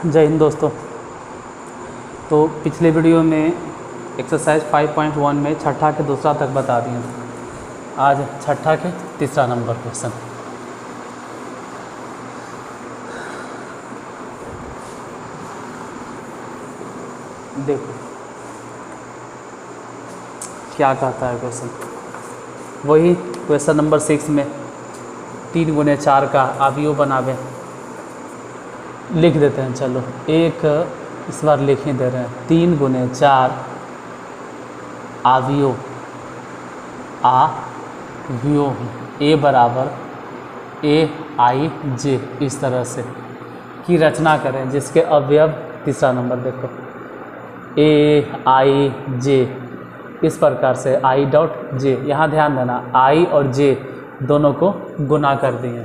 जय हिंद दोस्तों। तो पिछले वीडियो में एक्सरसाइज 5.1 में छठा के दूसरा तक बता दिए थे। आज छठा के तीसरा नंबर क्वेश्चन। देखो क्या कहता है क्वेश्चन। वही क्वेश्चन नंबर 6 में 3 गुने 4 का अवयव बनावे। लिख देते हैं, चलो एक इस बार लिख ही दे रहे हैं। 3 गुने 4 अवयव ए बराबर AIJ इस तरह से की रचना करें, जिसके अवयव तीसरा नंबर देखो AIJ इस प्रकार से I.J। यहाँ ध्यान देना I और J दोनों को गुना कर दिए।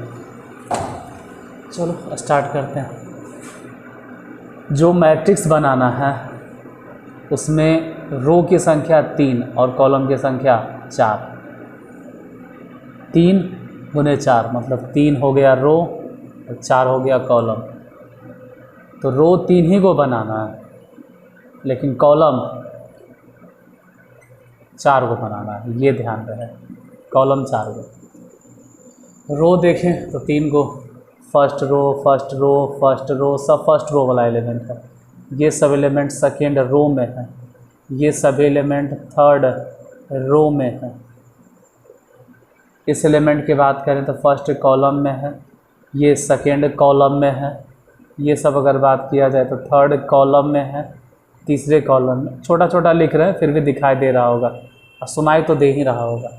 चलो स्टार्ट करते हैं। जो मैट्रिक्स बनाना है उसमें रो की संख्या 3 और कॉलम की संख्या 4। 3 गुने 4 मतलब 3 हो गया रो और 4 हो गया कॉलम। तो रो 3 ही को बनाना है, लेकिन कॉलम 4 को बनाना है, ये ध्यान रहे। कॉलम 4 को। रो देखें तो 3 को फर्स्ट रो सब फर्स्ट रो वाला एलिमेंट है। ये सब एलिमेंट सेकेंड रो में है, ये सब एलिमेंट थर्ड रो में है। इस एलिमेंट की बात करें तो फर्स्ट कॉलम में है, ये सेकेंड कॉलम में है। ये सब अगर बात किया जाए तो थर्ड कॉलम में है, तीसरे कॉलम में। छोटा छोटा लिख रहे हैं फिर भी दिखाई दे रहा होगा और सुनाई तो दे ही रहा होगा।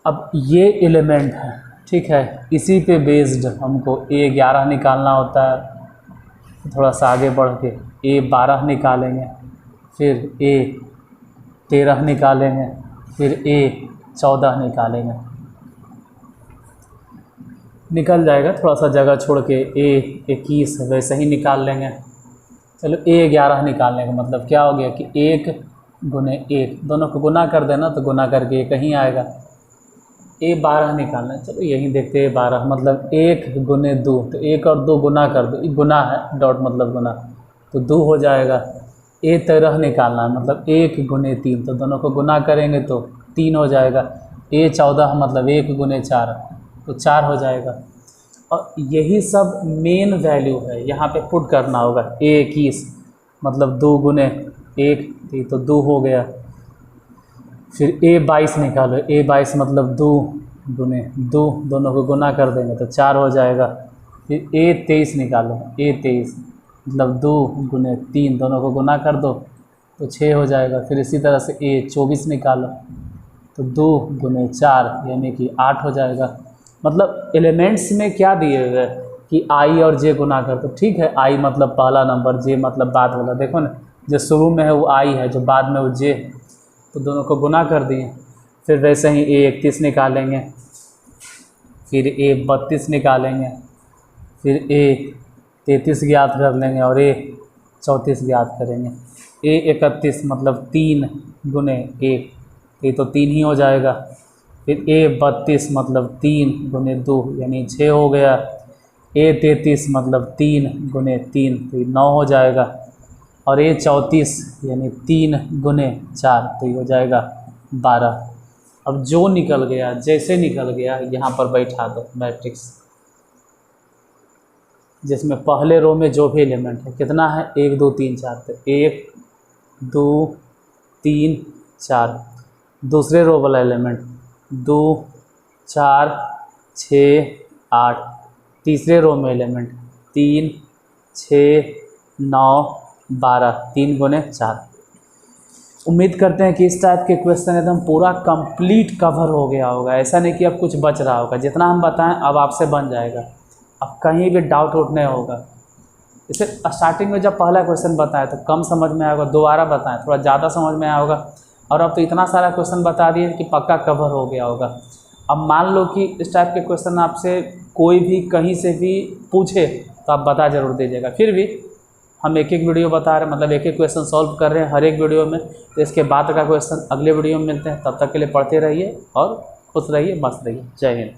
अब ये एलिमेंट है, ठीक है। इसी पे बेस्ड हमको A11 निकालना होता है। थोड़ा सा आगे बढ़ के A12 निकालेंगे, फिर A13 निकालेंगे, फिर A14 निकालेंगे। निकल जाएगा, थोड़ा सा जगह छोड़ के A21 वैसे ही निकाल लेंगे। चलो A11 निकालने का मतलब क्या हो गया कि 1 गुने 1 दोनों को गुना कर देना, तो गुना करके कहीं आएगा। A12 निकालना है, चलो यही देखते हैं। A12 मतलब 1 गुने 2, तो 1 और 2 गुना कर दो, गुना है, डॉट मतलब गुना, तो 2 हो जाएगा। A13 निकालना है मतलब 1 गुने 3, तो दोनों को गुना करेंगे तो 3 हो जाएगा। A14 मतलब 1 गुने 4, तो 4 हो जाएगा। और यही सब मेन वैल्यू है, यहाँ पे पुट करना होगा। A21 मतलब 2 गुने 1, तो 2 हो गया। फिर A22 निकालो, A22 मतलब 2 गुने 2, दोनों को गुना कर देंगे तो 4 हो जाएगा। फिर A23 निकालो, A23 मतलब 2 गुने 3, दोनों को गुना कर दो तो 6 हो जाएगा। फिर इसी तरह से A24 निकालो तो 2 गुने 4 यानी कि 8 हो जाएगा। मतलब एलिमेंट्स में क्या दिए हुए कि I और J गुना कर दो, ठीक है। I मतलब पहला नंबर, J मतलब बाद वाला। देखो ना, जो शुरू में है वो I है, जो बाद में वो J, तो दोनों को गुना कर दिए। फिर वैसे ही A31 निकालेंगे, फिर A32 निकालेंगे, फिर A33 ज्ञात कर लेंगे और A34 ज्ञात करेंगे। A31 मतलब 3 गुने 1, ये तो 3 ही हो जाएगा। फिर A32 मतलब 3 गुने 2 यानी 6 हो गया। A33 मतलब 3 गुने 3, तो ये 9 हो जाएगा। और A34 यानी 3 गुने 4, तो ये हो जाएगा 12। अब जो निकल गया, जैसे निकल गया, यहाँ पर बैठा दो मैट्रिक्स, जिसमें पहले रो में जो भी एलिमेंट है कितना है 1 2 3 4, तो 1 2 3 4। दूसरे रो वाला एलिमेंट 2 4 6 8। तीसरे रो में एलिमेंट 3 6 9 12, 3 गुने 4। उम्मीद करते हैं कि इस टाइप के क्वेश्चन एकदम पूरा कंप्लीट कवर हो गया होगा। ऐसा नहीं कि अब कुछ बच रहा होगा। जितना हम बताएं अब आपसे बन जाएगा, अब कहीं भी डाउट उठ नहीं होगा। इसे स्टार्टिंग में जब पहला क्वेश्चन बताया तो कम समझ में आएगा, दोबारा बताएं थोड़ा ज़्यादा समझ में आया होगा। और अब तो इतना सारा क्वेश्चन बता दिए कि पक्का कवर हो गया होगा। अब मान लो कि इस टाइप के क्वेश्चन आपसे कोई भी कहीं से भी पूछे तो आप बता ज़रूर दीजिएगा। फिर भी हम एक एक वीडियो बता रहे हैं, मतलब एक एक क्वेश्चन सॉल्व कर रहे हैं हर एक वीडियो में। तो इसके बाद का क्वेश्चन अगले वीडियो में मिलते हैं। तब तक के लिए पढ़ते रहिए और खुश रहिए, मस्त रहिए। जय हिंद।